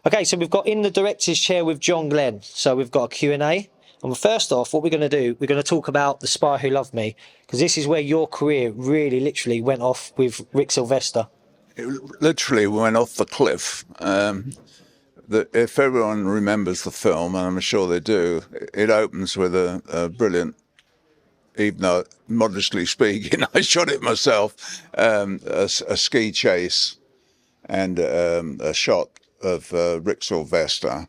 Okay, so we've got in the director's chair with John Glen. So we've got a Q&A. And first off, what we're going to do, we're going to talk about The Spy Who Loved Me, because this is where your career really literally went off with Rick Sylvester. It literally went off the cliff. If everyone remembers the film, and I'm sure they do, it opens with a brilliant, even though modestly speaking, I shot it myself, a ski chase and a shot of Rick Sylvester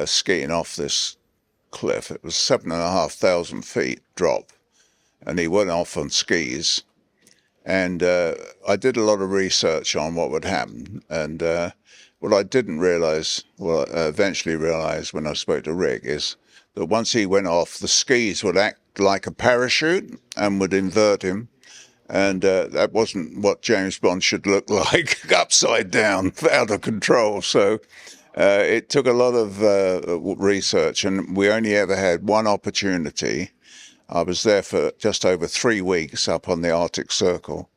skiing off this cliff. It was 7,500 feet drop, and he went off on skis. And I did a lot of research on what would happen. And what I didn't realize, well, I eventually realized when I spoke to Rick, is that once he went off, the skis would act like a parachute and would invert him. And that wasn't what James Bond should look like, upside down, out of control. So it took a lot of research, and we only ever had one opportunity. I was there for just over 3 weeks up on the Arctic Circle,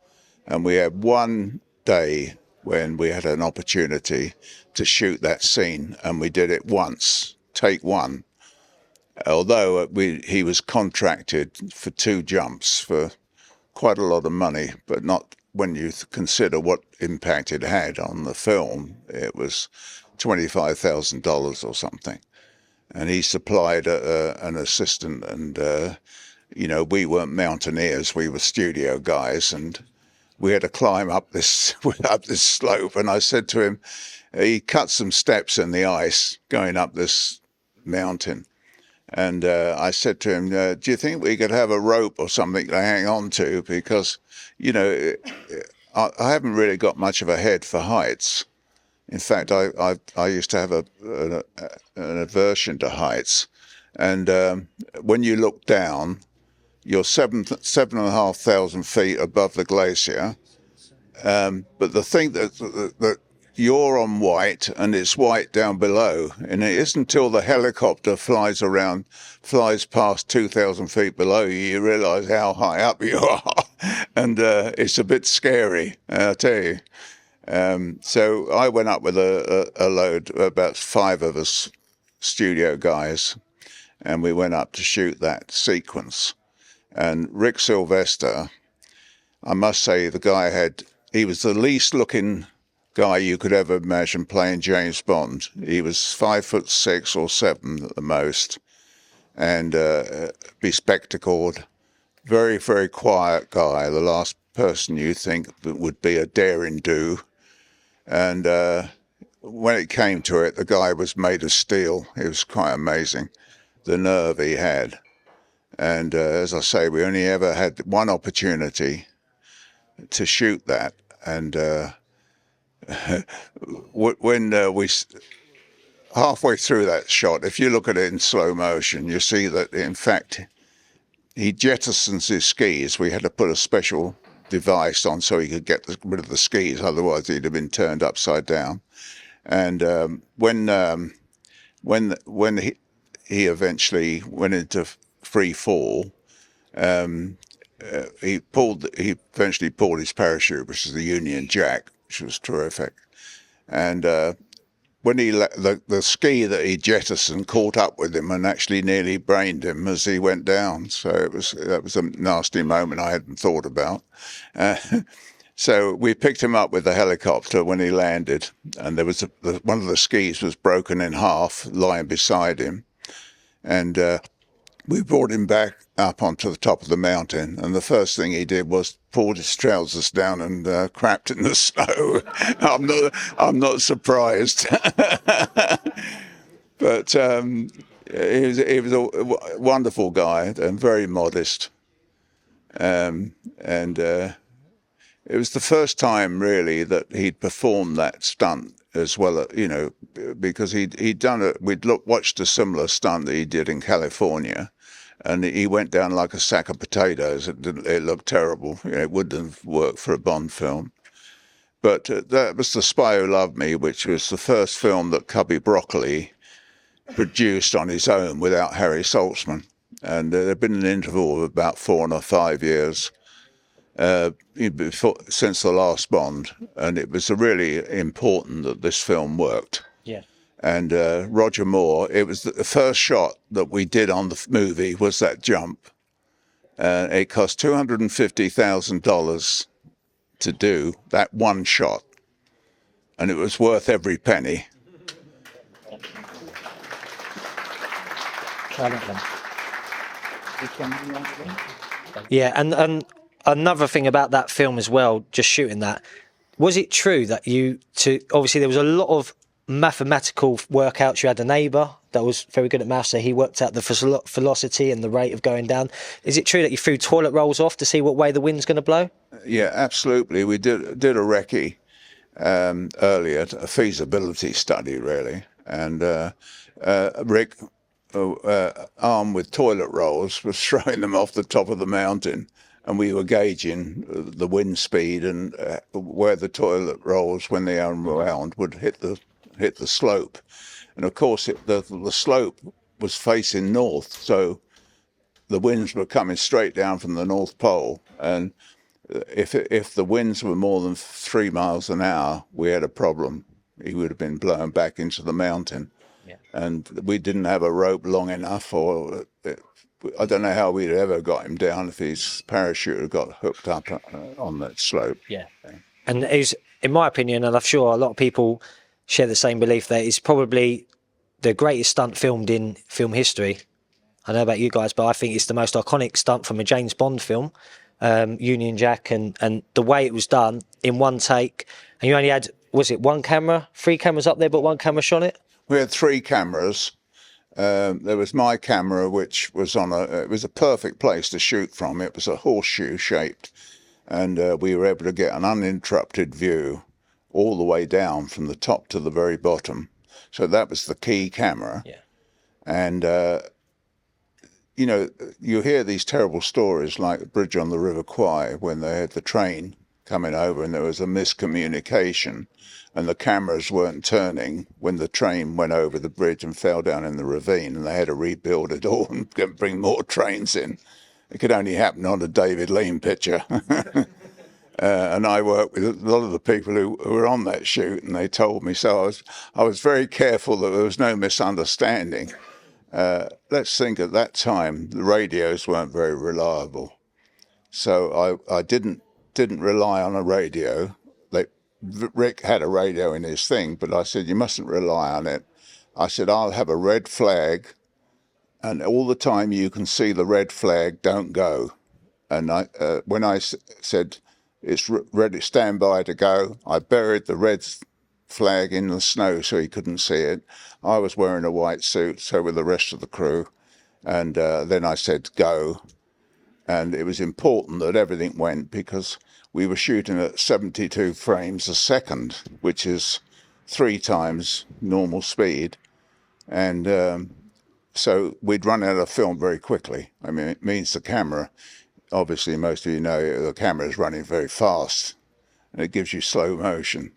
and we had one day when we had an opportunity to shoot that scene, and we did it once, take one. Although he was contracted for 2 jumps for quite a lot of money, but not when you consider what impact it had on the film. It was $25,000 or something. And he supplied an assistant, and we weren't mountaineers, we were studio guys, and we had to climb up this slope. And I said to him, he cut some steps in the ice going up this mountain. And I said to him, do you think we could have a rope or something to hang on to? Because, I haven't really got much of a head for heights. In fact, I used to have an aversion to heights. And when you look down, you're 7,500 feet above the glacier. But the thing that you're on white, and it's white down below. And it isn't until the helicopter flies past 2,000 feet below you realize how high up you are. And it's a bit scary, I'll tell you. So I went up with a load, about 5 of us studio guys, and we went up to shoot that sequence. And Rick Sylvester, I must say, he was the least looking guy you could ever imagine playing James Bond. He was 5'6" or 7 at the most, and bespectacled, very, very quiet guy, the last person you think would be a daring do. And when it came to it, the guy was made of steel. It was quite amazing, the nerve he had. And as I say, we only ever had one opportunity to shoot that. And when we halfway through that shot, if you look at it in slow motion, you see that, in fact, he jettisons his skis. We had to put a special device on so he could get rid of the skis, otherwise he'd have been turned upside down. And when he eventually went into free fall, he eventually pulled his parachute, which is the Union Jack, which was terrific. And when the ski that he jettisoned caught up with him and actually nearly brained him as he went down. So that was a nasty moment I hadn't thought about. So we picked him up with the helicopter when he landed, and there was one of the skis was broken in half, lying beside him, and we brought him back up onto the top of the mountain, and the first thing he did was pulled his trousers down and crapped in the snow. I'm not surprised. But he was a wonderful guy and very modest. And it was the first time really that he'd performed that stunt as well, because he'd done it. We'd watched a similar stunt that he did in California, and he went down like a sack of potatoes. It looked terrible. It wouldn't have worked for a Bond film. But that was The Spy Who Loved Me, which was the first film that Cubby Broccoli produced on his own without Harry Saltzman. And there had been an interval of about 4 or 5 years since the last Bond, and it was really important that this film worked. Yeah. And Roger Moore, it was the first shot that we did on the movie was that jump. It cost $250,000 to do that one shot, and it was worth every penny. Yeah, and another thing about that film as well, just shooting that, was it true that obviously there was a lot of mathematical workouts. You had a neighbour that was very good at maths, so he worked out the velocity and the rate of going down. Is it true that you threw toilet rolls off to see what way the wind's going to blow? Yeah, absolutely. We did a recce earlier, a feasibility study really, and Rick, armed with toilet rolls, was throwing them off the top of the mountain, and we were gauging the wind speed and where the toilet rolls, when they unwound, would hit the slope. And of course, the slope was facing north, so the winds were coming straight down from the North Pole, and if the winds were more than 3 miles an hour, we had a problem. He would have been blown back into the mountain. Yeah. And we didn't have a rope long enough, or I don't know how we'd ever got him down if his parachute had got hooked up on that slope. Yeah. And it was, in my opinion, and I'm sure a lot of people share the same belief, that it's probably the greatest stunt filmed in film history. I don't know about you guys, but I think it's the most iconic stunt from a James Bond film, Union Jack, and the way it was done in one take. And you only had, was it one camera, 3 cameras up there, but one camera shot it? We had 3 cameras. There was my camera, which was it was a perfect place to shoot from. It was a horseshoe shaped, and we were able to get an uninterrupted view all the way down from the top to the very bottom. So that was the key camera. Yeah. And, you know, you hear these terrible stories like the Bridge on the River Kwai, when they had the train coming over and there was a miscommunication and the cameras weren't turning when the train went over the bridge and fell down in the ravine, and they had to rebuild it all and bring more trains in. It could only happen on a David Lean picture. And I worked with a lot of the people who were on that shoot, and they told me. So I was very careful that there was no misunderstanding. Let's think, at that time the radios weren't very reliable, so I didn't rely on a radio. Rick had a radio in his thing, but I said, you mustn't rely on it. I said, I'll have a red flag, and all the time you can see the red flag, don't go. And when I said it's ready, stand by to go, I buried the red flag in the snow so he couldn't see it. I was wearing a white suit, so were the rest of the crew. And then I said, go. And it was important that everything went, because we were shooting at 72 frames a second, which is 3 times normal speed. And so we'd run out of film very quickly. I mean, it means the camera, obviously most of you know, the camera is running very fast and it gives you slow motion.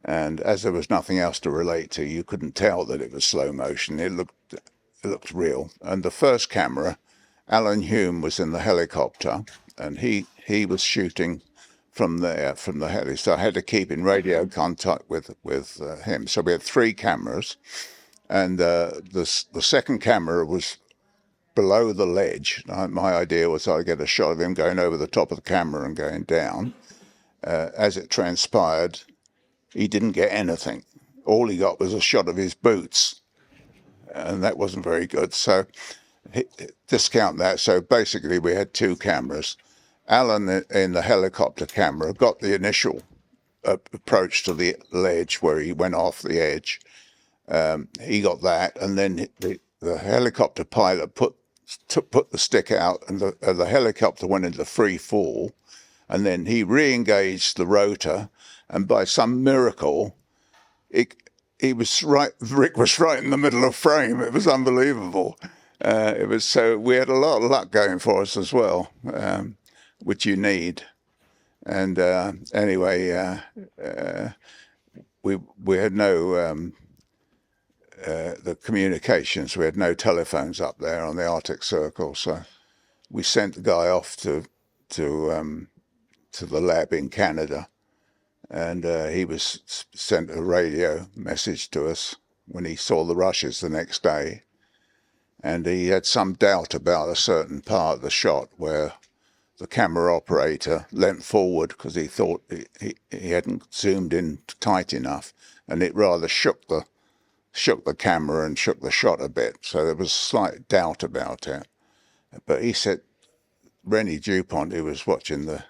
And as there was nothing else to relate to, you couldn't tell that it was slow motion. It looked real. And the first camera, Alan Hume was in the helicopter, and he was shooting from there, from the heli. So I had to keep in radio contact with him. So we had 3 cameras, and the second camera was below the ledge. My idea was I'd get a shot of him going over the top of the camera and going down. As it transpired, he didn't get anything. All he got was a shot of his boots, and that wasn't very good. So discount that. So basically we had 2 cameras. Alan in the helicopter camera got the initial approach to the ledge where he went off the edge. He got that, and then the helicopter pilot put the stick out, and the helicopter went into free fall, and then he re-engaged the rotor, and by some miracle, he was right. Rick was right in the middle of frame. It was unbelievable. So we had a lot of luck going for us as well, which you need. And anyway, we had no the communications. We had no telephones up there on the Arctic Circle, so we sent the guy off to the lab in Canada, and he was sent a radio message to us, when he saw the rushes the next day, and he had some doubt about a certain part of the shot where the camera operator leant forward because he thought he hadn't zoomed in tight enough, and it rather shook the camera and shook the shot a bit. So there was slight doubt about it. But he said, Rennie Dupont, who was watching the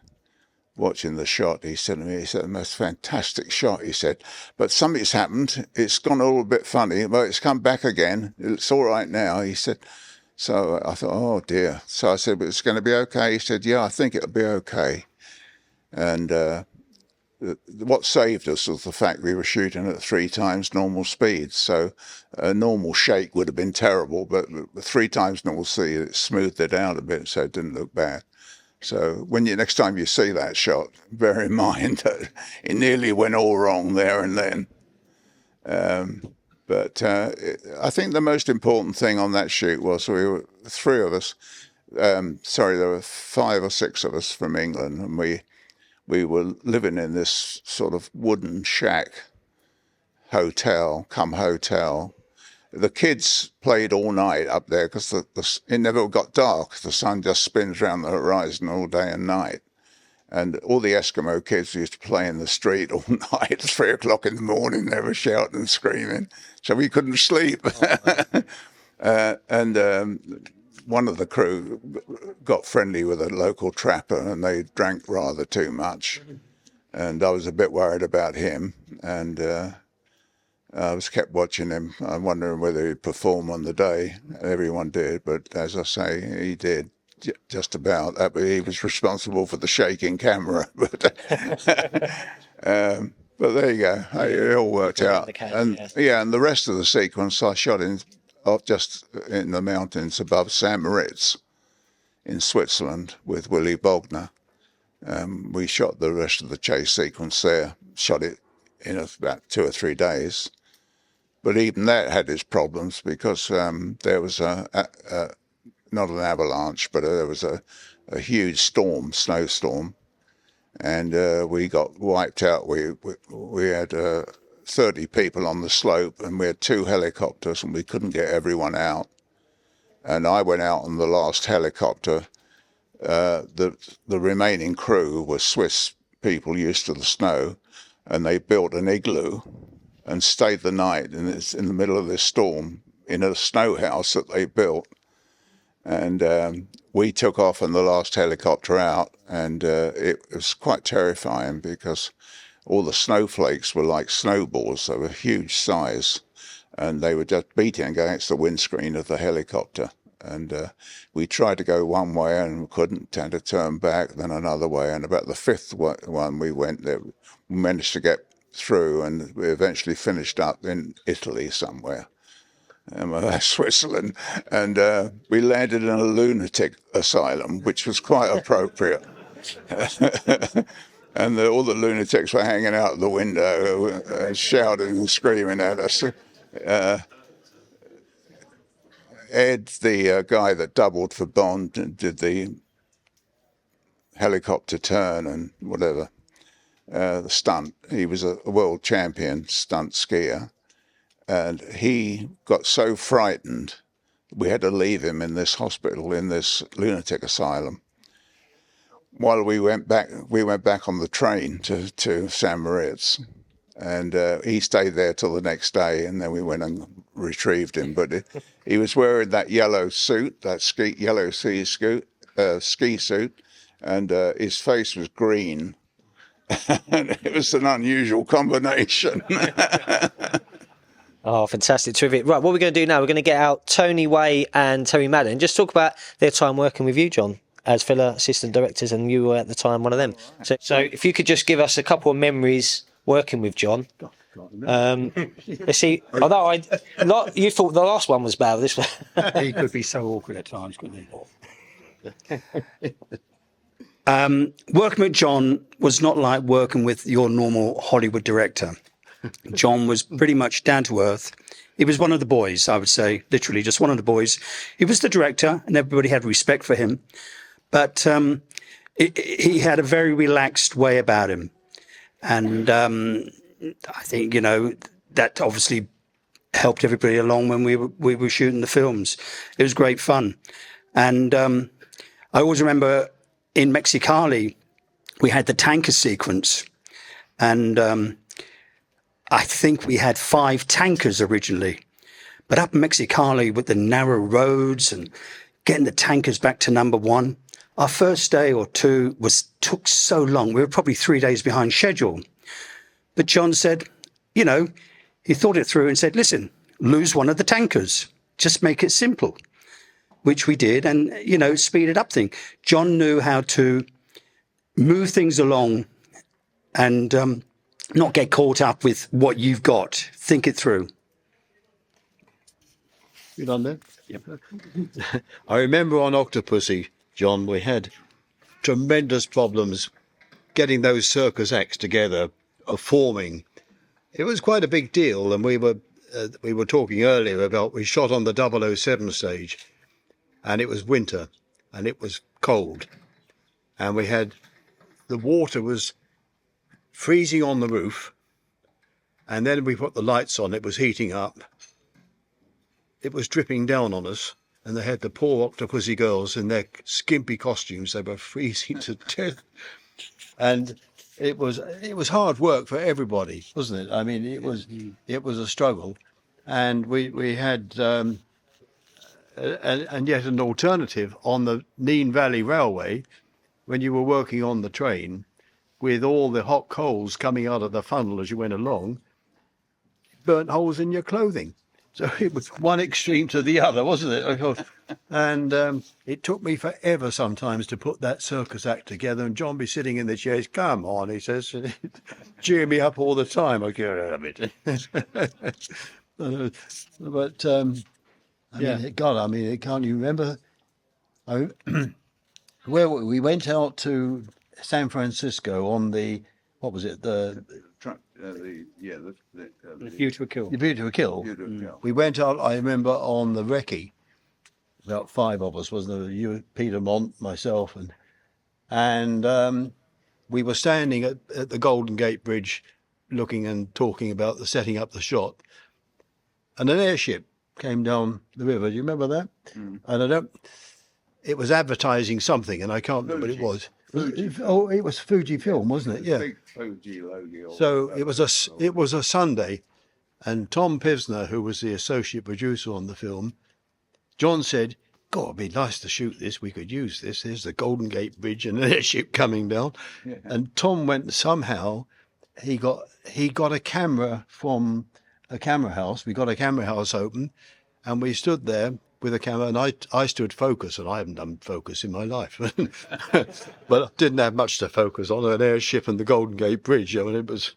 shot, he said to me, the most fantastic shot, he said, but something's happened. It's gone a little bit funny, but it's come back again. It's all right now, he said. So I thought, oh dear. So I said, but it's going to be okay. He said, yeah, I think it'll be okay. And what saved us was the fact we were shooting at 3 times normal speed. So a normal shake would have been terrible, but 3 times normal speed, it smoothed it out a bit, so it didn't look bad. So next time you see that shot, bear in mind that it nearly went all wrong there and then. But I think the most important thing on that shoot was we were 3 of us. There were 5 or 6 of us from England, and we were living in this sort of wooden shack hotel. The kids played all night up there because it never got dark. The sun just spins around the horizon all day and night. And all the Eskimo kids used to play in the street all night. At 3 o'clock in the morning, they were shouting and screaming. So we couldn't sleep. One of the crew got friendly with a local trapper, and they drank rather too much. And I was a bit worried about him. And I was kept watching him. I'm wondering whether he'd perform on the day. Everyone did, but as I say, he did just about. He was responsible for the shaking camera, but there you go. It all worked out. And the rest of the sequence I shot just in the mountains above St. Moritz in Switzerland with Willy Bogner. We shot the rest of the chase sequence there. Shot it in about 2 or 3 days. But even that had its problems because there was not an avalanche, but there was a huge snowstorm, and we got wiped out. We had 30 people on the slope, and we had 2 helicopters, and we couldn't get everyone out. And I went out on the last helicopter. The remaining crew were Swiss people used to the snow, and they built an igloo and stayed the night in the middle of this storm in a snow house that they built. And we took off on the last helicopter out, and it was quite terrifying because all the snowflakes were like snowballs. They were huge size, and they were just beating against the windscreen of the helicopter. And we tried to go one way and couldn't, had to turn back, then another way. And about the 5th one we went there, we managed to get through, and we eventually finished up in Italy somewhere, Switzerland, and we landed in a lunatic asylum, which was quite appropriate. And all the lunatics were hanging out the window, shouting and screaming at us. Ed, the guy that doubled for Bond, did the helicopter turn and whatever. The stunt. He was a world champion stunt skier, and he got so frightened we had to leave him in this hospital, in this lunatic asylum. While we went back on the train to St. Moritz, and he stayed there till the next day, and then we went and retrieved him. But he was wearing that yellow suit, that yellow ski suit, and his face was green. And it was an unusual combination. Oh, fantastic, terrific. Right, what we're going to do now, we're going to get out Tony Way and Terry Madden. Just talk about their time working with you, John, as fellow assistant directors, and you were at the time one of them. So if you could just give us a couple of memories working with John. Let's see. Although you thought the last one was bad, this one. He could be so awkward at times, couldn't he? Working with John was not like working with your normal Hollywood director. John was pretty much down to earth. He was one of the boys, I would say, literally just one of the boys. He was the director, and everybody had respect for him. But he had a very relaxed way about him. And I think, that obviously helped everybody along when we were shooting the films. It was great fun. And I always remember in Mexicali, we had the tanker sequence. And I think we had 5 tankers originally. But up in Mexicali with the narrow roads and getting the tankers back to number 1, our first day or 2 took so long. We were probably 3 days behind schedule. But John said, you know, he thought it through and said, listen, lose one of the tankers. Just make it simple, which we did. And, you know, speeded up things. John knew how to move things along and not get caught up with what you've got. Think it through. You done there? Yep. I remember on Octopussy, John, we had tremendous problems getting those circus acts together, forming. It was quite a big deal, and we were talking earlier about we shot on the 007 stage, and it was winter, and it was cold, and the water was freezing on the roof, and then we put the lights on, it was heating up. It was dripping down on us, and they had the poor Octopussy girls in their skimpy costumes. They were freezing to death, and it was hard work for everybody, wasn't it? I mean, it was a struggle, and we had and yet an alternative on the Nene Valley Railway when you were working on the train with all the hot coals coming out of the funnel as you went along, burnt holes in your clothing. So it was one extreme to the other, wasn't it? And it took me forever sometimes to put that circus act together. And John be sitting in the chairs, come on, he says, cheer me up all the time. I go, a bit. But, yeah, God, I mean, can't you remember? Where we went out to San Francisco on the, what was it? The View to a Kill. The View to a Kill. We went out, I remember, on the recce. About 5 of us, wasn't there? You, Peter Mont, myself, and we were standing at the Golden Gate Bridge looking and talking about the setting up the shot. And an airship came down the river. Do you remember that? And it was advertising something, and I can't remember what it was. It was Fuji Film, wasn't it? Yeah. Big Fuji logo. So it was a Sunday, and Tom Pivsner, who was the associate producer on the film, John said, God, it'd be nice to shoot this. We could use this. There's the Golden Gate Bridge and an airship coming down. Yeah. And Tom went somehow, he got a camera from a camera house. We got a camera house open, and we stood there with a camera, and I stood focus, and I haven't done focus in my life. But I didn't have much to focus on, an airship and the Golden Gate Bridge. I mean, it was...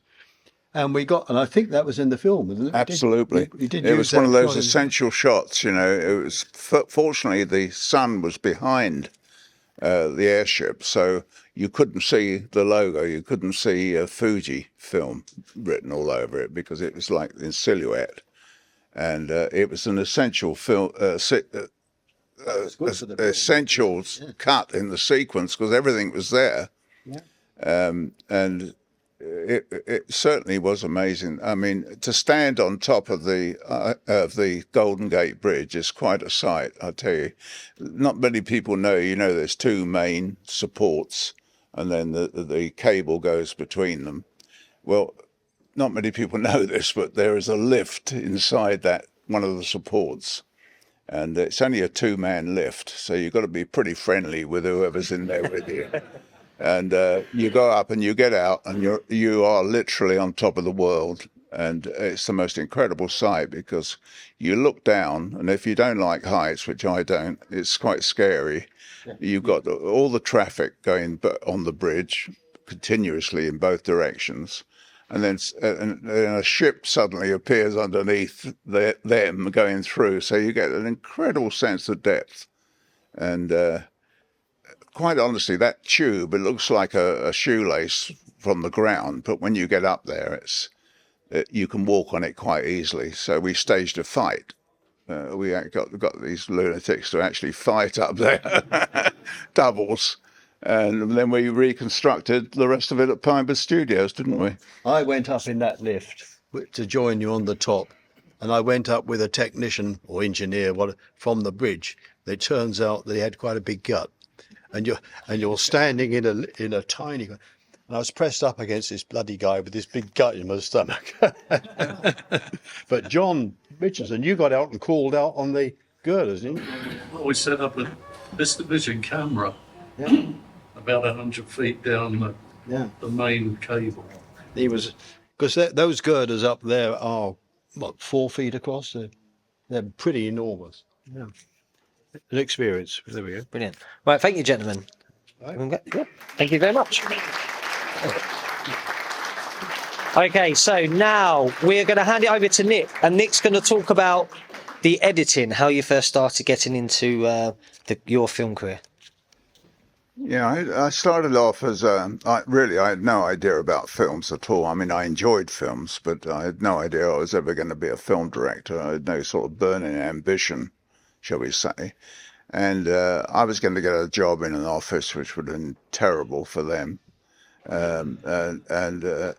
And I think that was in the film, wasn't it? Absolutely. It was one of those essential shots, you know. It was, fortunately, the sun was behind the airship, so you couldn't see the logo. You couldn't see Fuji Film written all over it because it was like in silhouette. And it was an essential film, essentials cut in the sequence because everything was there. Yeah. And it certainly was amazing. I mean, to stand on top of the Golden Gate Bridge is quite a sight, I tell you. Not many people know. You know, there's 2 main supports, and then the cable goes between them. Well, not many people know this, but there is a lift inside that one of the supports, and it's only a 2-man lift, so you've got to be pretty friendly with whoever's in there with you. And you go up and you get out, and you are literally on top of the world. And it's the most incredible sight because you look down, and if you don't like heights, which I don't, it's quite scary. You've got all the traffic going on the bridge continuously in both directions. And then a ship suddenly appears underneath them going through. So you get an incredible sense of depth. And quite honestly, that tube, it looks like a shoelace from the ground, but when you get up there, you can walk on it quite easily. So we staged a fight. We got these lunatics to actually fight up there, doubles. And then we reconstructed the rest of it at Pinewood Studios, didn't we? I went up in that lift to join you on the top. and I went up with a technician or engineer from the bridge. It turns out that he had quite a big gut, and you're standing in a tiny. And I was pressed up against this bloody guy with this big gut in my stomach. But John Richardson, you got out and called out on the girders, didn't you? Well, we set up a vision camera Yeah, about 100 feet down yeah. the main cable. He was, because those girders up there are, what, 4 feet across? They're pretty enormous. Yeah. An experience. There we go. Brilliant. Right, thank you, gentlemen. Right. Yeah, thank you very much. Okay, so now we're going to hand it over to Nick, and Nick's going to talk about the editing, how you first started getting into your film career. Yeah, I started off as I had no idea about films at all. I mean, I enjoyed films, but I had no idea I was ever going to be a film director. I had no sort of burning ambition, shall we say. And I was going to get a job in an office, which would have been terrible for them. I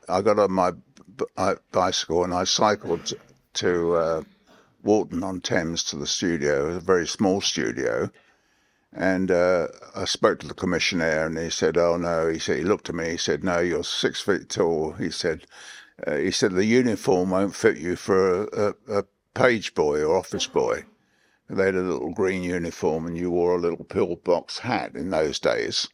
got on my bicycle and I cycled to Walton-on-Thames to the studio, a very small studio. And I spoke to the commissioner, and he said, "Oh no," he said. He looked at me. He said, "No, you're 6 feet tall." He said, "The uniform won't fit you for a page boy or office boy." They had a little green uniform, and you wore a little pillbox hat in those days.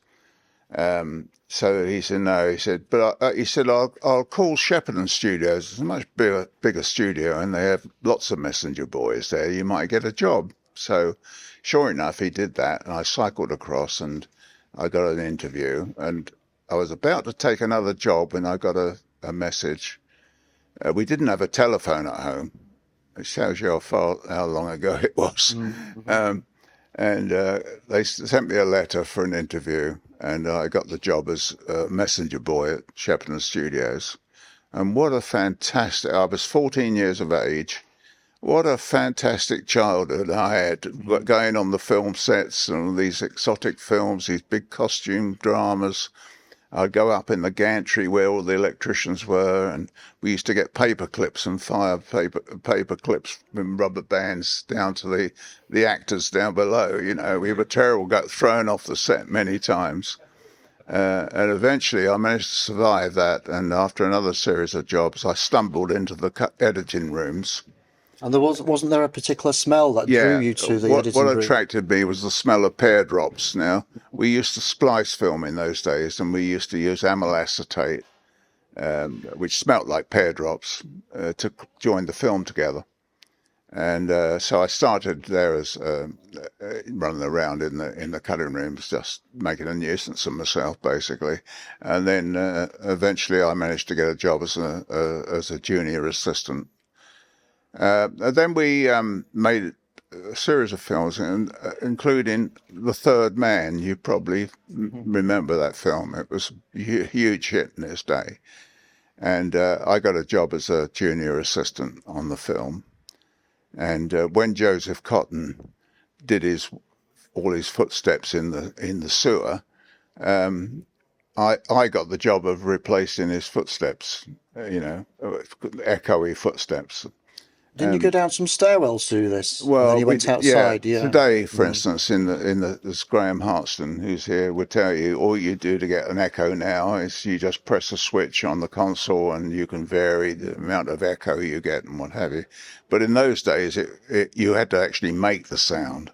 So he said, "No," he said, "but he said I'll call Shepperton Studios. It's a much bigger studio, and they have lots of messenger boys there. You might get a job." So, sure enough, he did that, and I cycled across, and I got an interview, and I was about to take another job when I got a message. We didn't have a telephone at home, which shows you how long ago it was. They sent me a letter for an interview, and I got the job as a messenger boy at Shepperton Studios. And what a fantastic, I was 14 years of age. What a fantastic childhood I had, going on the film sets and these exotic films, these big costume dramas. I'd go up in the gantry where all the electricians were, and we used to get paper clips and fire paper clips with rubber bands down to the actors down below. You know, we were terrible, got thrown off the set many times. And eventually I managed to survive that, and after another series of jobs, I stumbled into the editing rooms. And wasn't there a particular smell that drew you to the editing What room? attracted me was the smell of pear drops. Now, we used to splice film in those days, and we used to use amyl acetate, which smelt like pear drops, to join the film together. And so I started there as running around in the cutting rooms, just making a nuisance of myself, basically. And then eventually I managed to get a job as a junior assistant. Then we made a series of films, including The Third Man. You probably remember that film. It was a huge hit in its day. And I got a job as a junior assistant on the film. And when Joseph Cotton did all his footsteps in the sewer, I got the job of replacing his footsteps, echoey footsteps. Didn't you go down some stairwells to do this? Well, and then you went outside. Yeah. Today, for instance, this Graham Hartston, who's here, would tell you all you do to get an echo now is you just press a switch on the console and you can vary the amount of echo you get and what have you. But in those days, you had to actually make the sound.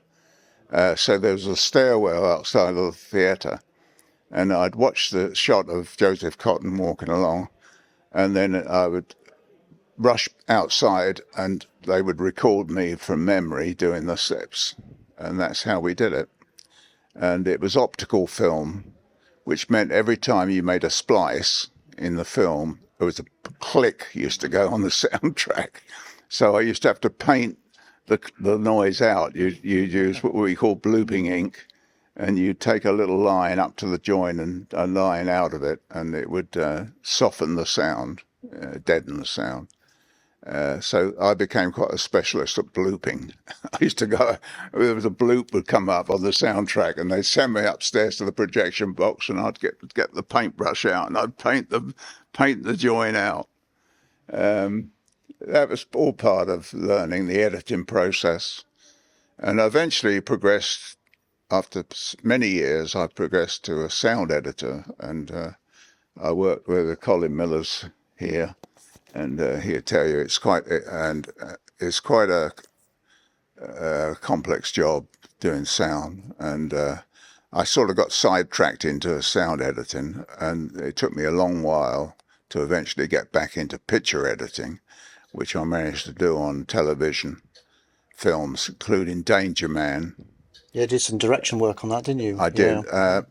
So there was a stairwell outside of the theatre, and I'd watch the shot of Joseph Cotton walking along, and then I would rush outside and they would record me from memory doing the steps, and that's how we did it. And it was optical film, which meant every time you made a splice in the film, there was a click used to go on the soundtrack. So I used to have to paint the noise out. You'd use what we call blooping ink, and you'd take a little line up to the join and a line out of it, and it would soften the sound, deaden the sound. So I became quite a specialist at blooping. I used to go, there was a bloop would come up on the soundtrack, and they'd send me upstairs to the projection box, and I'd get the paintbrush out, and I'd paint the join out. that was all part of learning the editing process. And I eventually progressed, after many years, I progressed to a sound editor, and I worked with Colin Millers here, and he'll tell you it's quite a complex job doing sound, and I sort of got sidetracked into sound editing, and it took me a long while to eventually get back into picture editing, which I managed to do on television, films, including Danger Man. Yeah, did some direction work on that, didn't you? I did. Yeah.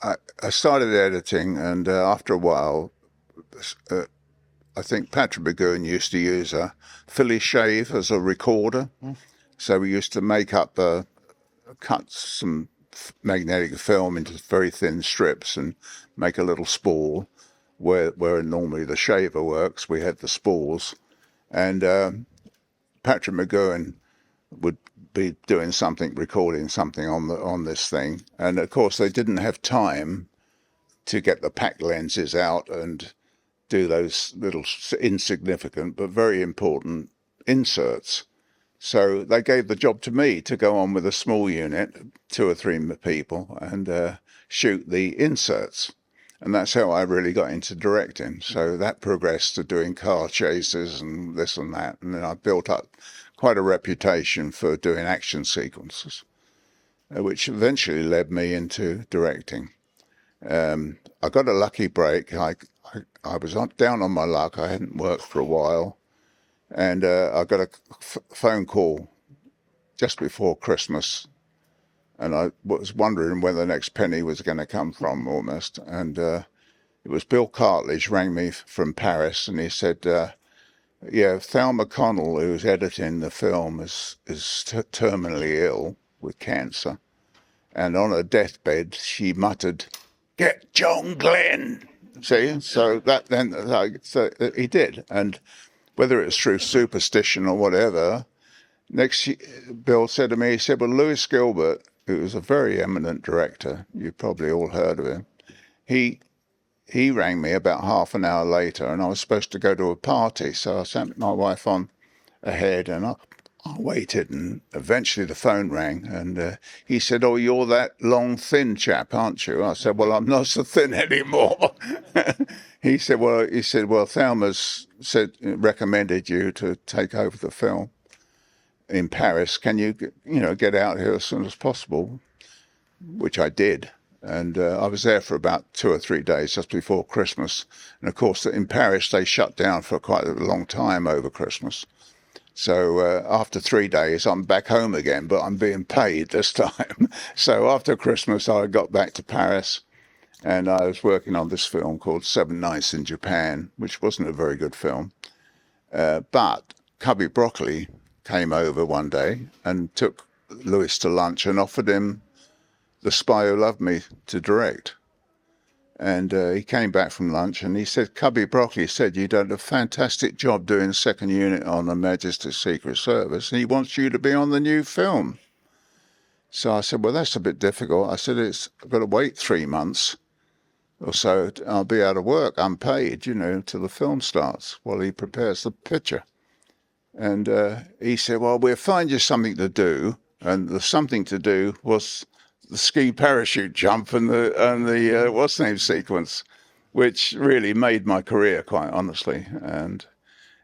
I started editing, and after a while, I think Patrick McGowan used to use a Philly shave as a recorder. So we used to make up, cut some magnetic film into very thin strips and make a little spool where normally the shaver works. We had the spools, and Patrick McGowan would be doing something, recording something on this thing, and of course they didn't have time to get the pack lenses out and do those little insignificant but very important inserts. So they gave the job to me to go on with a small unit, 2 or 3 people, and shoot the inserts. And that's how I really got into directing. So that progressed to doing car chases and this and that. And then I built up quite a reputation for doing action sequences, which eventually led me into directing. I got a lucky break. I was down on my luck. I hadn't worked for a while. And I got a phone call just before Christmas, and I was wondering where the next penny was going to come from almost. And it was Bill Cartledge rang me from Paris, and he said, yeah, Thal McConnell, who's editing the film, is terminally ill with cancer. And on her deathbed, she muttered, "Get John Glen." See? So so he did. And whether it was through superstition or whatever, Bill said to me, he said, well, Lewis Gilbert, who was a very eminent director, you've probably all heard of him, he rang me about half an hour later, and I was supposed to go to a party, so I sent my wife on ahead, and I waited, and eventually the phone rang, and he said, oh, you're that long, thin chap, aren't you? I said, well, I'm not so thin anymore. He said, well, Thelma's recommended you to take over the film in Paris. Can you, get out here as soon as possible? Which I did. And I was there for about 2 or 3 days just before Christmas. And of course, in Paris, they shut down for quite a long time over Christmas. So after 3 days, I'm back home again, but I'm being paid this time. So after Christmas, I got back to Paris, and I was working on this film called 7 Nights in Japan, which wasn't a very good film. But Cubby Broccoli came over one day and took Lewis to lunch and offered him The Spy Who Loved Me to direct. And he came back from lunch and he said, Cubby Broccoli said you did a fantastic job doing second unit on Her Majesty's Secret Service, and he wants you to be on the new film. So I said, well, that's a bit difficult. I said, I've got to wait 3 months or so. I'll be out of work, unpaid, till the film starts while he prepares the picture. And he said, well, we'll find you something to do. And the something to do was the ski parachute jump and the what's name sequence, which really made my career, quite honestly. And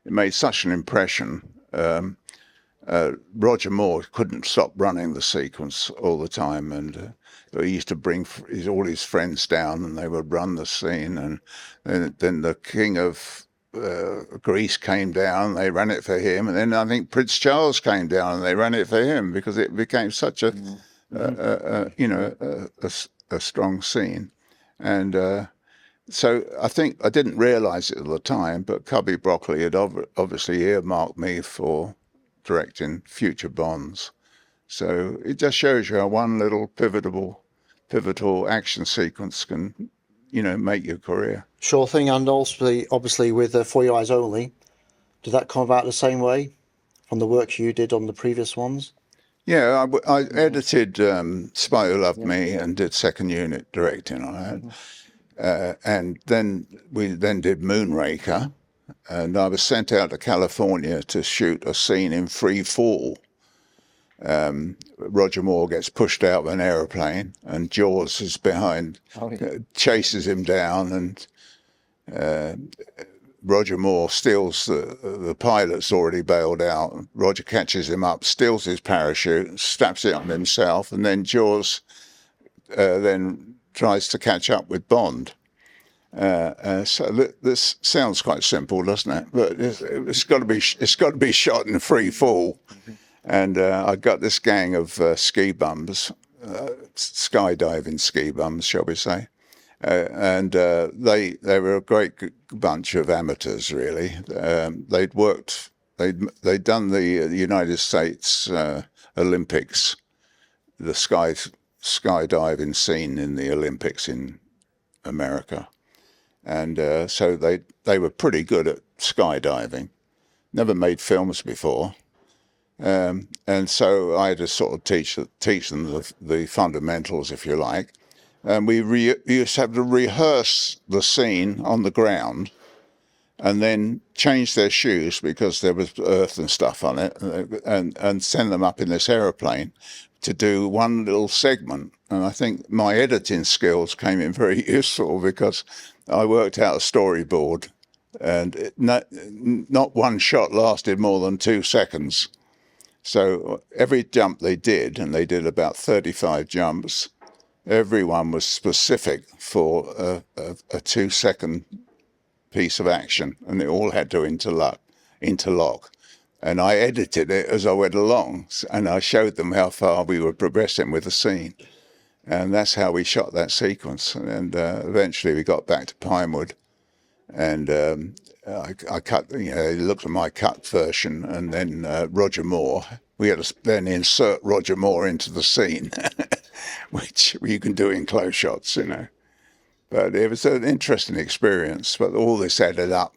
it made such an impression. Roger Moore couldn't stop running the sequence all the time, and he used to bring all his friends down, and they would run the scene. And then the King of Greece came down, they ran it for him, and then I think Prince Charles came down and they ran it for him because it became such a strong scene. And so I think I didn't realise it at the time, but Cubby Broccoli had obviously earmarked me for directing future Bonds. So it just shows you how one little pivotal action sequence can, make your career. Sure thing. And also, obviously, with For Your Eyes Only, did that come about the same way from the work you did on the previous ones? Yeah, I edited Spy Who Loved Me and did second unit directing on it. And then we did Moonraker, and I was sent out to California to shoot a scene in free fall. Roger Moore gets pushed out of an aeroplane, and Jaws is behind, chases him down, and Roger Moore steals the pilot's already bailed out. Roger catches him up, steals his parachute, straps it on himself, and then Jaws then tries to catch up with Bond. So this sounds quite simple, doesn't it? But it's got to be shot in free fall. And I got this gang of ski bums, skydiving ski bums, shall we say? And they were a great bunch of amateurs, really. They'd done the United States Olympics, the skydiving scene in the Olympics in America, and so they were pretty good at skydiving. Never made films before. And so I had to sort of teach them the fundamentals, if you like. And we used to have to rehearse the scene on the ground and then change their shoes because there was earth and stuff on it, and send them up in this aeroplane to do one little segment. And I think my editing skills came in very useful because I worked out a storyboard, and not one shot lasted more than 2 seconds. So every jump they did, and they did about 35 jumps, everyone was specific for a 2-second piece of action, and they all had to interlock. And I edited it as I went along, and I showed them how far we were progressing with the scene. And that's how we shot that sequence. And eventually we got back to Pinewood, and I cut, they looked at my cut version, and then Roger Moore. We had to then insert Roger Moore into the scene, which you can do in close shots, But it was an interesting experience. But all this added up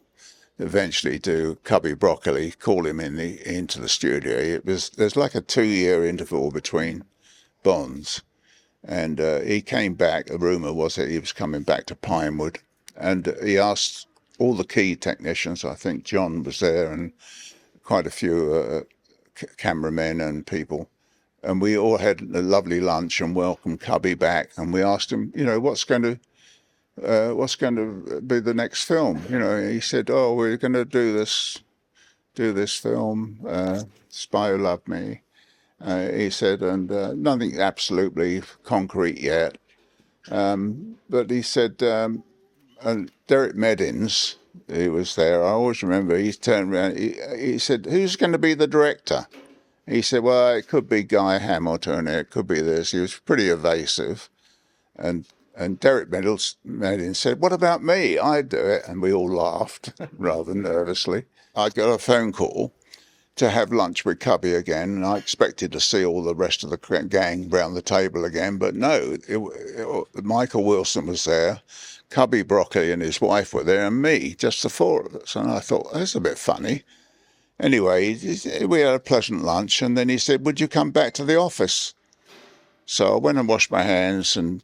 eventually to Cubby Broccoli call him into the studio. There's like a 2-year interval between Bonds, and he came back. The rumor was that he was coming back to Pinewood, and he asked all the key technicians. I think John was there, and quite a few cameramen and people. And we all had a lovely lunch and welcomed Cubby back. And we asked him, what's going to be the next film? He said, "Oh, we're going to do this film, Spy Who Loved Me." He said, and nothing absolutely concrete yet. But he said, and Derek Meddins, he was there. I always remember. He turned around. He said, "Who's going to be the director?" He said, "Well, it could be Guy Hamilton. It could be this." He was pretty evasive, and Derek Meddins said, "What about me? I'd do it." And we all laughed rather nervously. I got a phone call to have lunch with Cubby again, and I expected to see all the rest of the gang round the table again, but no, Michael Wilson was there, Cubby Broccoli and his wife were there, and me, just the 4 of us. And I thought, that's a bit funny. Anyway, we had a pleasant lunch, and then he said, "Would you come back to the office?" So I went and washed my hands, and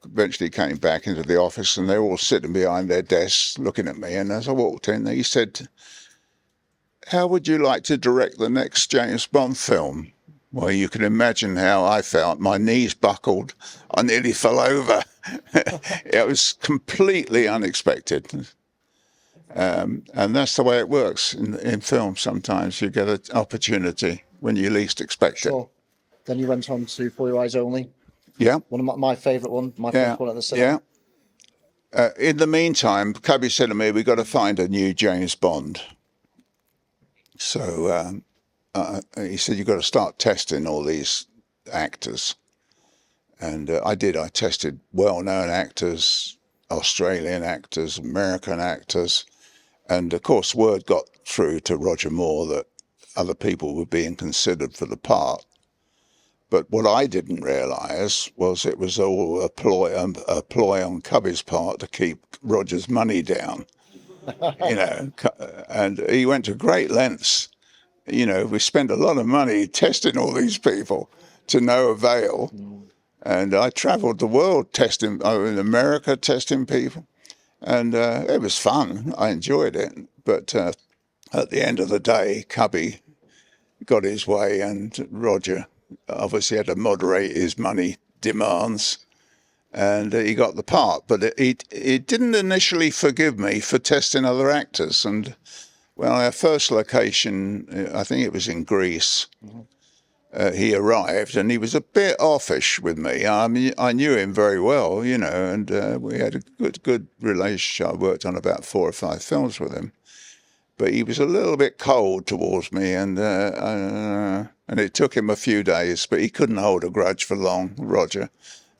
eventually came back into the office, and they were all sitting behind their desks looking at me. And as I walked in, he said, "How would you like to direct the next James Bond film?" Well, you can imagine how I felt. My knees buckled. I nearly fell over. It was completely unexpected. And that's the way it works in film sometimes. You get an opportunity when you least expect it. Then you went on to For Your Eyes Only. Yeah. One of my favourite one. My first one at the cinema. Yeah. In the meantime, Cubby said to me, "We've got to find a new James Bond." So he said, "You've got to start testing all these actors." And I did. I tested well-known actors, Australian actors, American actors. And, of course, word got through to Roger Moore that other people were being considered for the part. But what I didn't realise was it was all a ploy on Cubby's part to keep Roger's money down. And he went to great lengths. We spent a lot of money testing all these people to no avail. And I travelled the world in America testing people. And it was fun. I enjoyed it. But at the end of the day, Cubby got his way, and Roger obviously had to moderate his money demands, and he got the part. But he didn't initially forgive me for testing other actors. And well, our first location, I think it was in Greece, he arrived, and he was a bit offish with me. I mean, I knew him very well, you know, and we had a good relationship. I worked on about 4 or 5 films with him, but he was a little bit cold towards me, and it took him a few days, but he couldn't hold a grudge for long, Roger.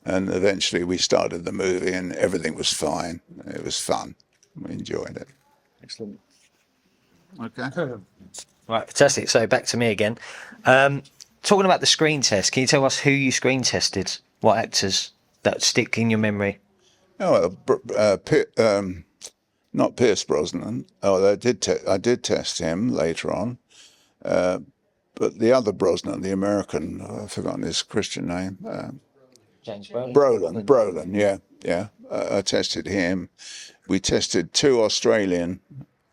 And eventually we started the movie, and everything was fine. It was fun. We enjoyed it. Excellent. Okay. Right, fantastic. So back to me again. Talking about the screen test, can you tell us who you screen tested? What actors that stick in your memory? Oh, not Pierce Brosnan. Oh, I did test him later on. But the other Brosnan, the American, I've forgotten his Christian name. James Brolin. Brolin, yeah. I tested him. We tested 2 Australian,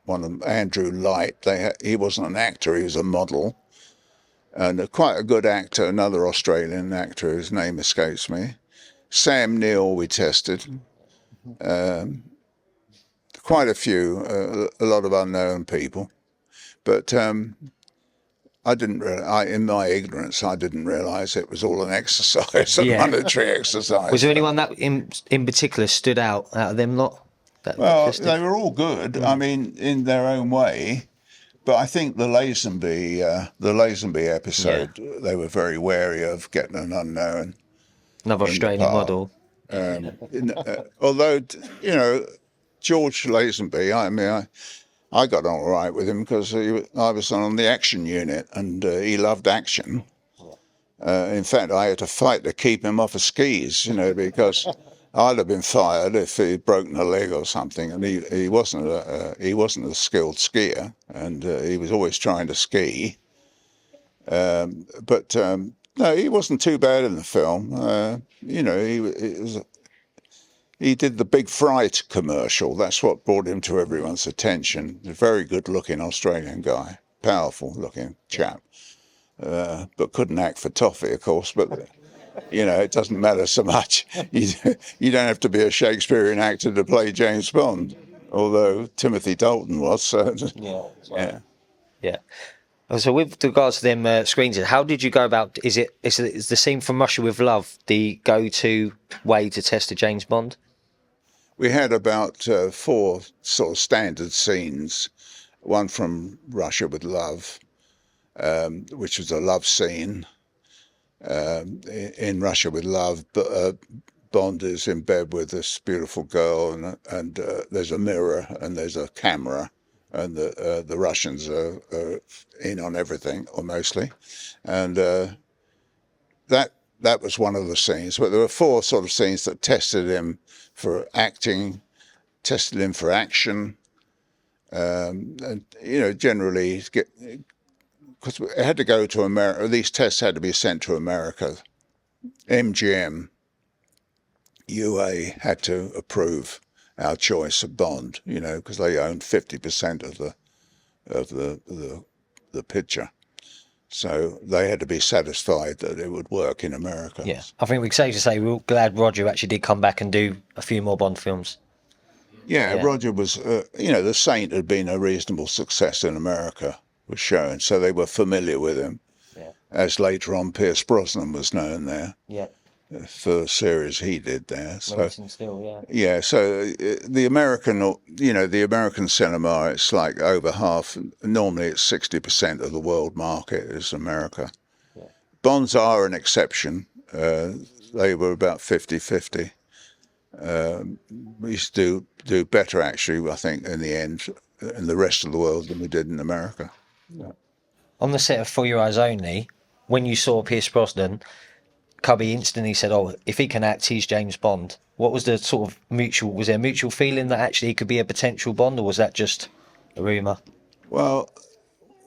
one of them, Andrew Light. He wasn't an actor, he was a model. And quite a good actor, another Australian actor whose name escapes me. Sam Neill we tested. Quite a few, a lot of unknown people. But I didn't in my ignorance, I didn't realise it was all an exercise, a monetary exercise. Was there anyone that in particular stood out of them lot? Well, they were all good. I mean, in their own way. But I think the Lazenby episode, they were very wary of getting an unknown. Another Australian model. Although, you know, George Lazenby, I mean, I got on all right with him because I was on the action unit, and he loved action. In fact, I had to fight to keep him off of skis, you know, because I'd have been fired if he'd broken a leg or something. And he wasn't a skilled skier, and he was always trying to ski. But no, he wasn't too bad in the film. You know, he did the Big Fright commercial. That's what brought him to everyone's attention. A very good-looking Australian guy, powerful-looking chap, but couldn't act for toffee, of course. But you know, it doesn't matter so much. You don't have to be a Shakespearean actor to play James Bond, although Timothy Dalton was. So, Yeah. So with regards to them screens, how did you go about? Is the scene from Russia with Love the go-to way to test a James Bond? We had about 4 sort of standard scenes. One from Russia with Love, which was a love scene. In Russia with Love, Bond is in bed with this beautiful girl, and there's a mirror and there's a camera, and the Russians are in on everything, or mostly, and that was one of the scenes. But there were 4 sort of scenes that tested him for acting, tested him for action, and you know, generally because it had to go to America. These tests had to be sent to America. MGM UA had to approve our choice of Bond, you know, because they owned 50% of the picture. So they had to be satisfied that it would work in America. Yeah, I think we can safe to say we're glad Roger actually did come back and do a few more Bond films. Yeah, Roger was, you know, The Saint had been a reasonable success in America, was shown, so they were familiar with him. Yeah. As later on, Pierce Brosnan was known there. Yeah. For the series he did there. So still, so the American, you know, the American cinema, it's like over half. Normally, it's 60% of the world market is America. Yeah. Bonds are an exception. They were about 50-50. We used to do better, actually, I think, in the end, in the rest of the world than we did in America. Yeah. On the set of For Your Eyes Only, when you saw Pierce Brosnan, Cubby instantly said, "Oh, if he can act, he's James Bond." What was the sort of mutual? Was there a mutual feeling that actually he could be a potential Bond, or was that just a rumour? Well,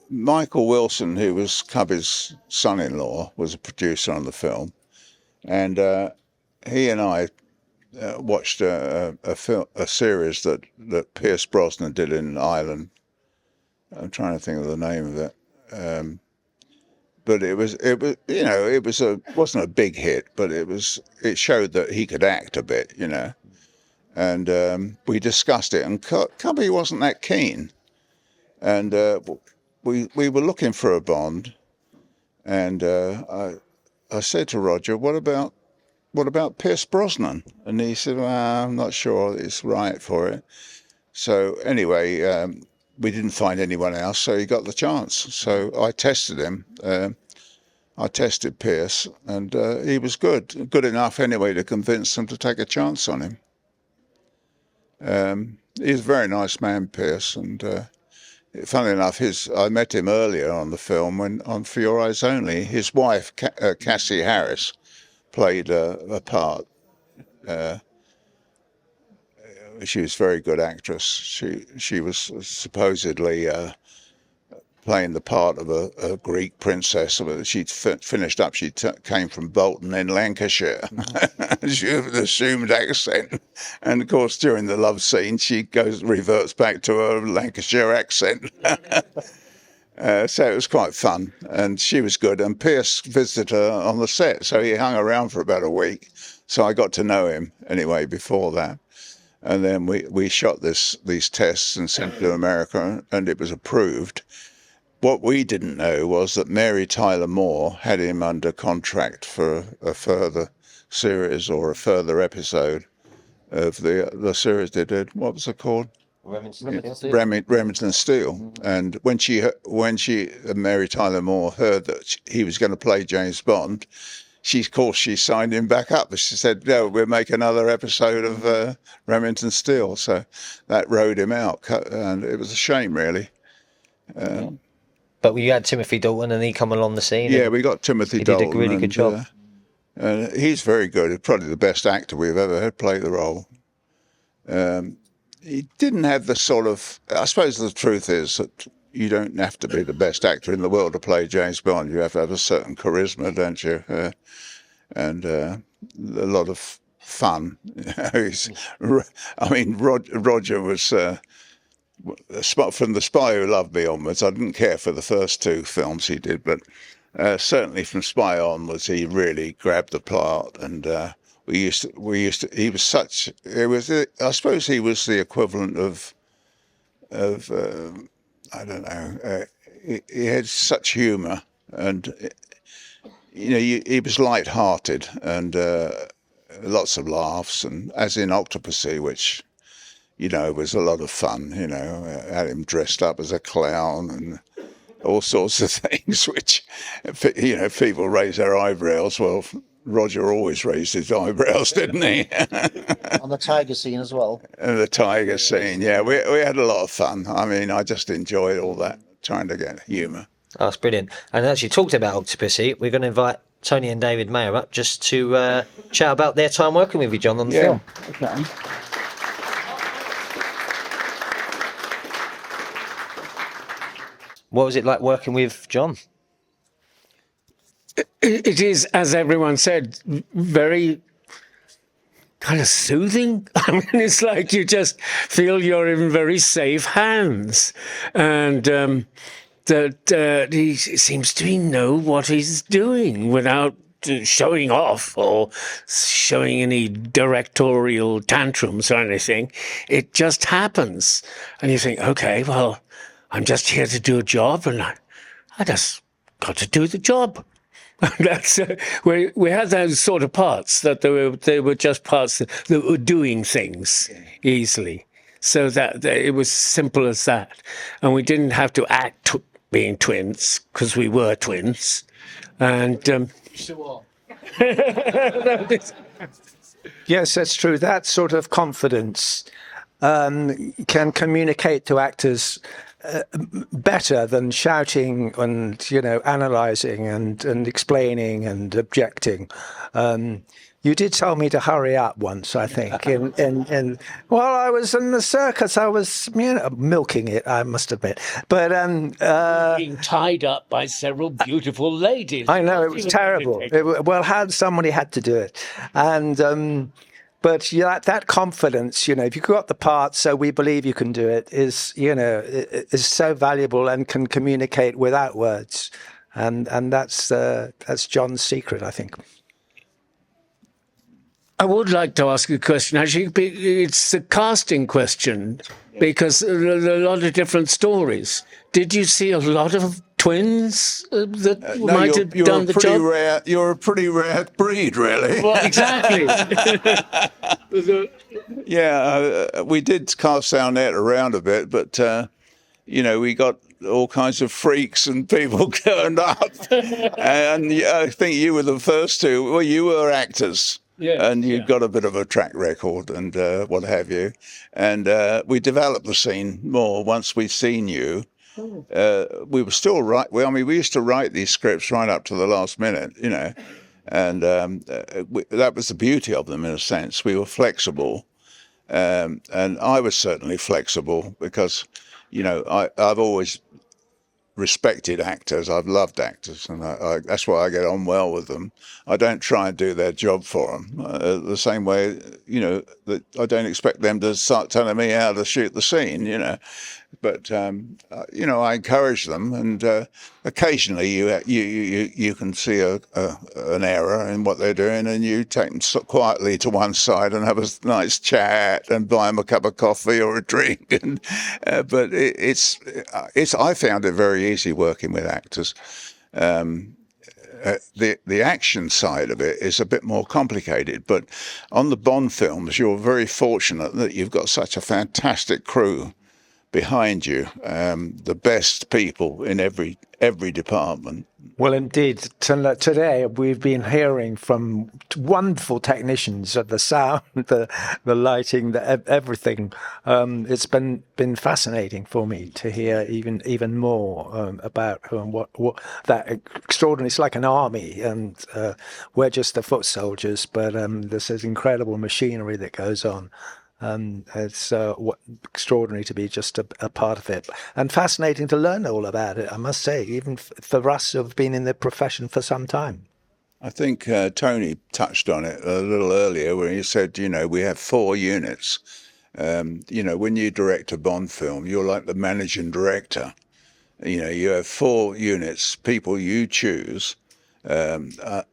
Michael Wilson, who was Cubby's son-in-law, was a producer on the film, and he and I watched a series that Pierce Brosnan did in Ireland. I'm trying to think of the name of it. But it wasn't a big hit, but it showed that he could act a bit, And we discussed it, and Cubby wasn't that keen. And we were looking for a Bond, and I said to Roger, "What about Pierce Brosnan?" And he said, "Well, I'm not sure it's right for it." So anyway, we didn't find anyone else, so he got the chance. So I tested him. I tested Pierce, and he was good enough anyway to convince them to take a chance on him. He's a very nice man, Pierce, and funnily enough, I met him earlier on the film on For Your Eyes Only. His wife, Cassie Harris, played a part. She was a very good actress. She was supposedly playing the part of a Greek princess. She'd finished up. She came from Bolton in Lancashire. She had an assumed accent, and of course during the love scene she reverts back to her Lancashire accent. So it was quite fun, and she was good. And Pierce visited her on the set, so he hung around for about a week. So I got to know him anyway before that. And then we shot these tests and sent to America, and it was approved. What we didn't know was that Mary Tyler Moore had him under contract for a further series or a further episode of the series they did. What was it called? Remington Steele. And when Mary Tyler Moore heard that he was going to play James Bond, she signed him back up. She said, "No, we'll make another episode of Remington Steele." So that rode him out, and it was a shame, really. But we had Timothy Dalton, and he come along the scene. Yeah, we got Timothy Dalton. He did a really good job. And he's very good. Probably the best actor we've ever had play the role. He didn't have the sort of... I suppose the truth is that you don't have to be the best actor in the world to play James Bond. You have to have a certain charisma, don't you? And a lot of fun. Roger was... from The Spy Who Loved Me onwards, I didn't care for the first two films he did, but certainly from Spy onwards, he really grabbed the plot, and he was such. I suppose he was the equivalent of I don't know. He had such humour, and he was light-hearted, and lots of laughs, and as in Octopussy, which. It was a lot of fun, had him dressed up as a clown and all sorts of things, which, people raise their eyebrows. Well, Roger always raised his eyebrows, didn't he? On the tiger scene as well. And the tiger scene, yeah. We had a lot of fun. I mean, I just enjoyed all that, trying to get humour. Oh, that's brilliant. And as you talked about Octopussy, we're going to invite Tony and David Mayer up just to chat about their time working with you, John, on the film. Okay. What was it like working with John? It is, as everyone said, very kind of soothing. I mean, it's like you just feel you're in very safe hands, and that he seems to know what he's doing without showing off or showing any directorial tantrums or anything. It just happens, and you think, okay, well, I'm just here to do a job, and I just got to do the job. That's we had those sort of parts that they were just parts that were doing things easily, so that it was simple as that, and we didn't have to act being twins because we were twins, and Yes, that's true. That sort of confidence can communicate to actors better than shouting and analysing and explaining and objecting. You did tell me to hurry up once, I think. While I was in the circus, I was milking it, I must admit. But being tied up by several beautiful ladies. I know, it was terrible. Somebody had to do it, and. But yeah, that confidence, if you've got the part, so we believe you can do it, is so valuable and can communicate without words, and that's John's secret, I think. I would like to ask a question. Actually, it's a casting question because there are a lot of different stories. Did you see a lot of twins that might have done the job? You're a pretty rare breed, really. Well, exactly. Yeah, we did cast our net around a bit, but we got all kinds of freaks and people turned up, and I think you were the first two. Well, you were actors. Yeah, and you've got a bit of a track record and what have you. And we developed the scene more once we'd seen you. We were still we used to write these scripts right up to the last minute, and that was the beauty of them in a sense. We were flexible, and I was certainly flexible because, I've always respected actors. I've loved actors, and that's why I get on well with them. I don't try and do their job for them the same way, that I don't expect them to start telling me how to shoot the scene, But I encourage them, and occasionally you can see an error in what they're doing, and you take them quietly to one side and have a nice chat and buy them a cup of coffee or a drink. And but I found it very easy working with actors. The action side of it is a bit more complicated, but on the Bond films, you're very fortunate that you've got such a fantastic crew behind you, the best people in every department. Well, indeed, today we've been hearing from wonderful technicians of the sound, the lighting, everything. It's been fascinating for me to hear even more about what that extraordinary. It's like an army, and we're just the foot soldiers, but there's this incredible machinery that goes on. It's extraordinary to be just a part of it, and fascinating to learn all about it, I must say, even for us who've been in the profession for some time. I think Tony touched on it a little earlier where he said, we have 4 units. When you direct a Bond film, you're like the managing director. You have 4 units, people you choose,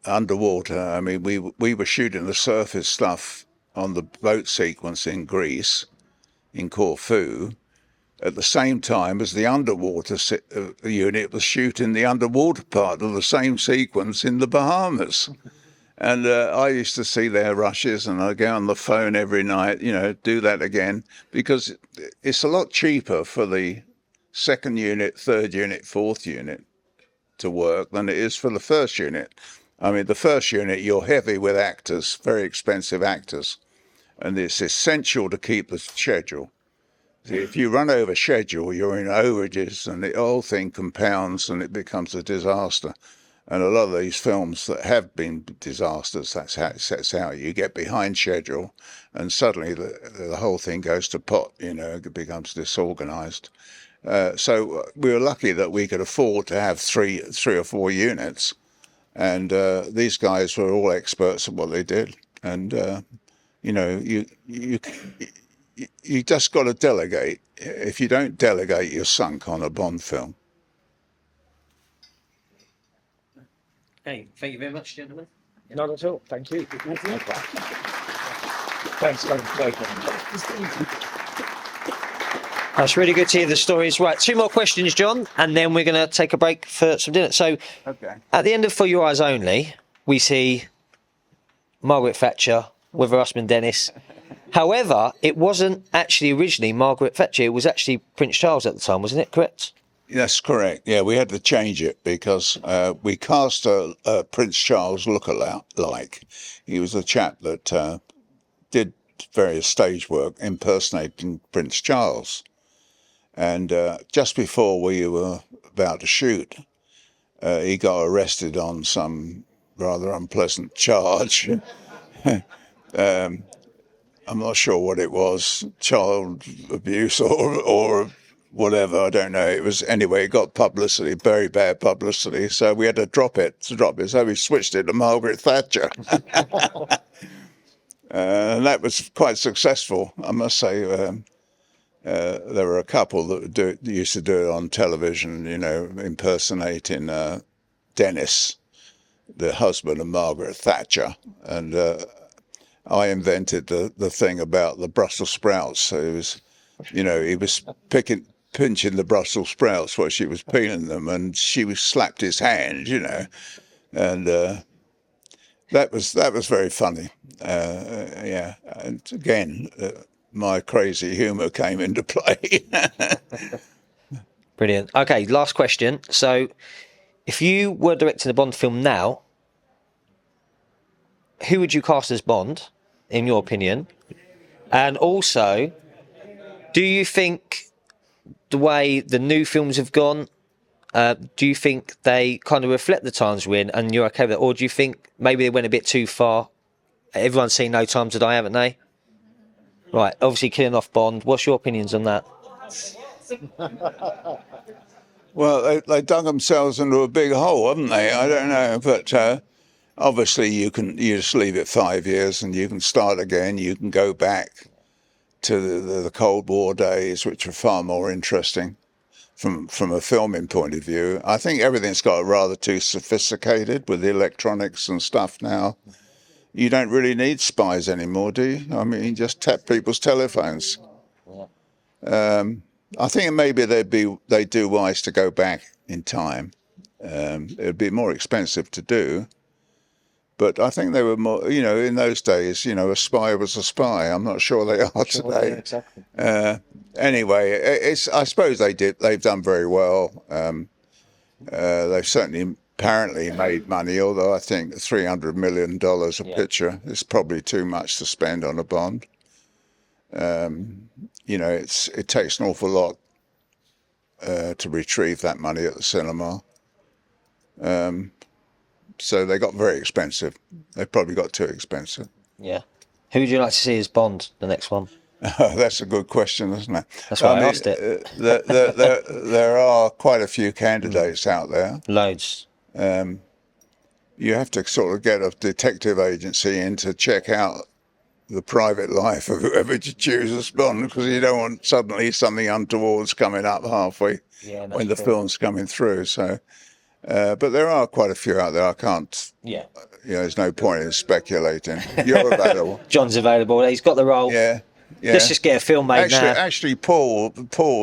underwater. I mean, we were shooting the surface stuff on the boat sequence in Greece, in Corfu, at the same time as the underwater unit was shooting the underwater part of the same sequence in the Bahamas. And I used to see their rushes, and I'd go on the phone every night, do that again, because it's a lot cheaper for the 2nd unit, 3rd unit, 4th unit to work than it is for the 1st unit. I mean, the 1st unit, you're heavy with actors, very expensive actors, and it's essential to keep the schedule. See, if you run over schedule, you're in overages, and the whole thing compounds, and it becomes a disaster. And a lot of these films that have been disasters, that's how it sets out. You get behind schedule, and suddenly the whole thing goes to pot, it becomes disorganized. So we were lucky that we could afford to have three or 4 units. And these guys were all experts at what they did. And, you just got to delegate. If you don't delegate, you're sunk on a Bond film. Hey, thank you very much, gentlemen. Not at all. Thank you. Thanks. That's really good to hear the stories. Right, 2 more questions, John, and then we're going to take a break for some dinner. So, Okay. At the end of For Your Eyes Only, we see Margaret Thatcher with her husband Dennis. However, it wasn't actually originally Margaret Thatcher. It was actually Prince Charles at the time, wasn't it? Correct? That's correct. Yeah, we had to change it because we cast a Prince Charles look-alike. He was a chap that did various stage work impersonating Prince Charles. And just before we were about to shoot, he got arrested on some rather unpleasant charge. I'm not sure what it was, child abuse or whatever, I don't know. It was, anyway, it got publicity, very bad publicity, so we had to drop it. So we switched it to Margaret Thatcher. And that was quite successful, I must say. There were a couple that used to do it on television, impersonating Dennis, the husband of Margaret Thatcher. And I invented the thing about the Brussels sprouts. So he was pinching the Brussels sprouts while she was peeling them, and she slapped his hand, and that was very funny. Yeah, and again, my crazy humour came into play. Brilliant. Okay, last question. So, if you were directing a Bond film now, who would you cast as Bond, in your opinion? And also, do you think the way the new films have gone, do you think they kind of reflect the times we're in and you're okay with it? Or do you think maybe they went a bit too far? Everyone's seen No Time to Die, haven't they? Right, obviously killing off Bond. What's your opinions on that? Well, they dug themselves into a big hole, haven't they? I don't know, but obviously you just leave it 5 years and you can start again. You can go back to the Cold War days, which are far more interesting from a filming point of view. I think everything's got rather too sophisticated with the electronics and stuff now. You don't really need spies anymore, do you? I mean, you just tap people's telephones. I think maybe they'd do wise to go back in time. It'd be more expensive to do. But I think they were more, in those days, a spy was a spy. I'm not sure they are today. Yeah, exactly. Anyway, I suppose they've done very well. They've certainly apparently made money, although I think $300 million a picture is probably too much to spend on a Bond. It takes an awful lot to retrieve that money at the cinema. So they got very expensive. They probably got too expensive. Yeah. Who would you like to see as Bond, the next one? That's a good question, isn't it? That's why I asked it. There are quite a few candidates out there. Loads. You have to sort of get a detective agency in to check out the private life of whoever you choose as Bond, because you don't want suddenly something untoward's coming up halfway when the film's coming through. So, but there are quite a few out there. I can't. Yeah. There's no point in speculating. You're available. John's available. He's got the role. Yeah. Yeah. Let's just get a film made now. Actually, Paul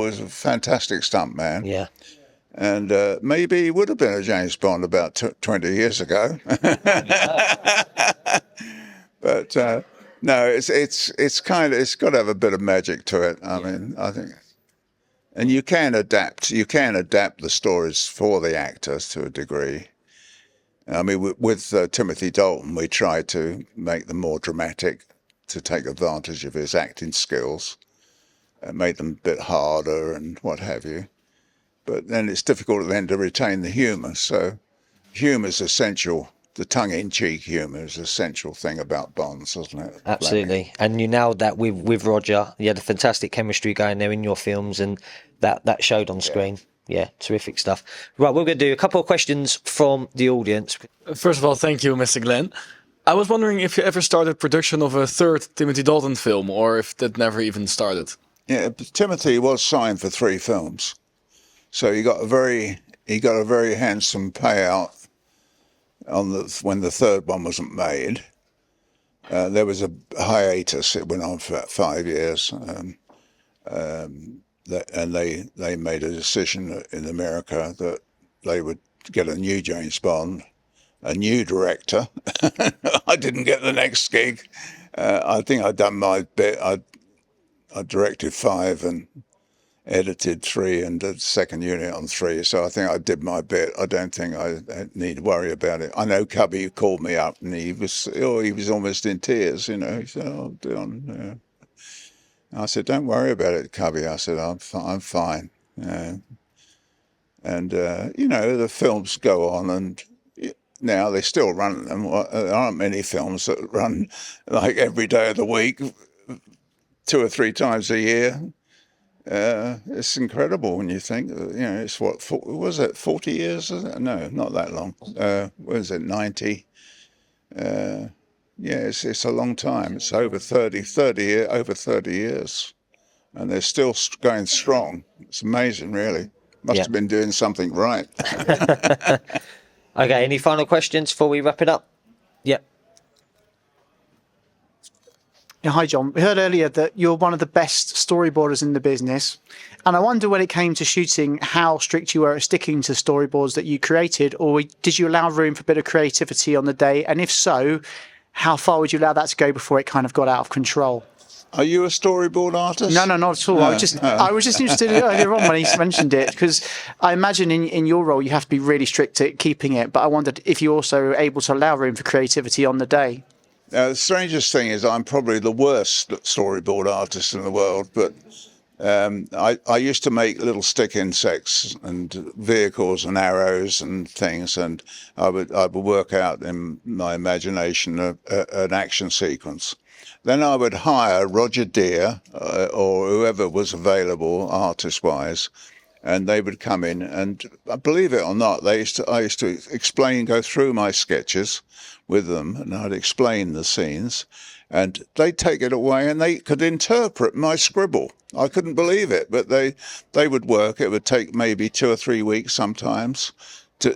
is a fantastic stunt man. Yeah. And maybe he would have been a James Bond about 20 years ago. But no, it's got to have a bit of magic to it. I mean, I think, and you can adapt the stories for the actors to a degree. I mean, with Timothy Dalton, we tried to make them more dramatic, to take advantage of his acting skills, and make them a bit harder and what have you. But then it's difficult then to retain the humour. So humour's essential. The tongue-in-cheek humour is an essential thing about Bonds, isn't it? Absolutely. And you nailed that with Roger. You had a fantastic chemistry going there in your films, and that showed on screen. Yeah, terrific stuff. Right, we're going to do a couple of questions from the audience. First of all, thank you, Mr. Glen. I was wondering if you ever started production of a third Timothy Dalton film, or if that never even started. Yeah, Timothy was signed for 3 films, so he got a very handsome payout when the third one wasn't made. There was a hiatus; it went on for about 5 years. And they made a decision in America that they would get a new James Bond, a new director. I didn't get the next gig. I think I'd done my bit. I directed 5 and edited 3 and did second unit on 3. So I think I did my bit. I don't think I need to worry about it. I know Cubby called me up and he was almost in tears. He said, "Oh, Dion." I said, "Don't worry about it, Cubby." I said, I'm fine. And, the films go on, and now they still run them. There aren't many films that run like every day of the week, 2 or 3 times a year. It's incredible when you think, it's what, was it 40 years? No, not that long. What is it, 90? Yeah, it's a long time. It's over 30 years. And they're still going strong. It's amazing, really. Must Yeah. have been doing something right. Okay, any final questions before we wrap it up? Yep. Yeah, hi, John. We heard earlier that you're one of the best storyboarders in the business. And I wonder when it came to shooting, how strict you were at sticking to storyboards that you created, or did you allow room for a bit of creativity on the day? And if so, how far would you allow that to go before it kind of got out of control? Are you a storyboard artist? No, not at all. I was just interested earlier on when he mentioned it, because I imagine in your role you have to be really strict at keeping it. But I wondered if you also were able to allow room for creativity on the day. The strangest thing is I'm probably the worst storyboard artist in the world, but I used to make little stick insects and vehicles and arrows and things, and I would work out in my imagination an action sequence. Then I would hire Roger Deere or whoever was available artist-wise, and they would come in and, believe it or not, I used to go through my sketches with them, and I'd explain the scenes, and they'd take it away and they could interpret my scribble. I couldn't believe it, but they would work. It would take maybe 2 or 3 weeks sometimes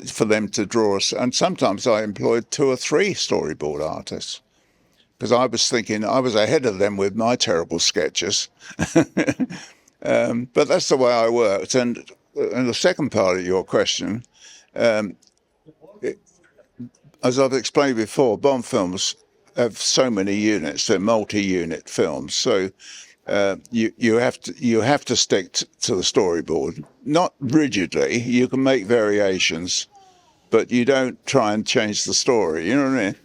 for them to draw us, and sometimes I employed 2 or 3 storyboard artists, because I was thinking I was ahead of them with my terrible sketches. But that's the way I worked. And the second part of your question, as I've explained before, Bond films have so many units; they're multi-unit films. So you have to stick to the storyboard, not rigidly. You can make variations, but you don't try and change the story. You know what I mean?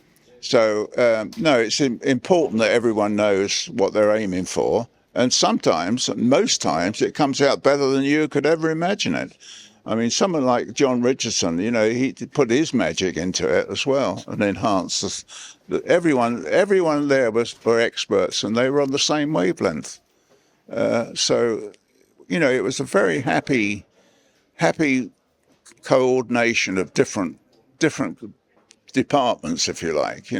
So no, it's important that everyone knows what they're aiming for. And sometimes, most times, it comes out better than you could ever imagine it. I mean, someone like John Richardson, he put his magic into it as well and enhanced everyone there were experts, and they were on the same wavelength. So, it was a very happy coordination of different departments, if you like,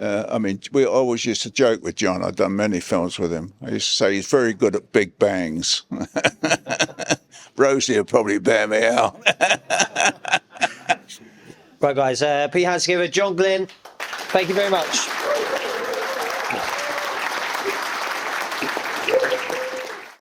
I mean, we always used to joke with John. I've done many films with him. I used to say he's very good at big bangs. Rosie will probably bear me out. Right, guys, put your hands together. John Glen, thank you very much.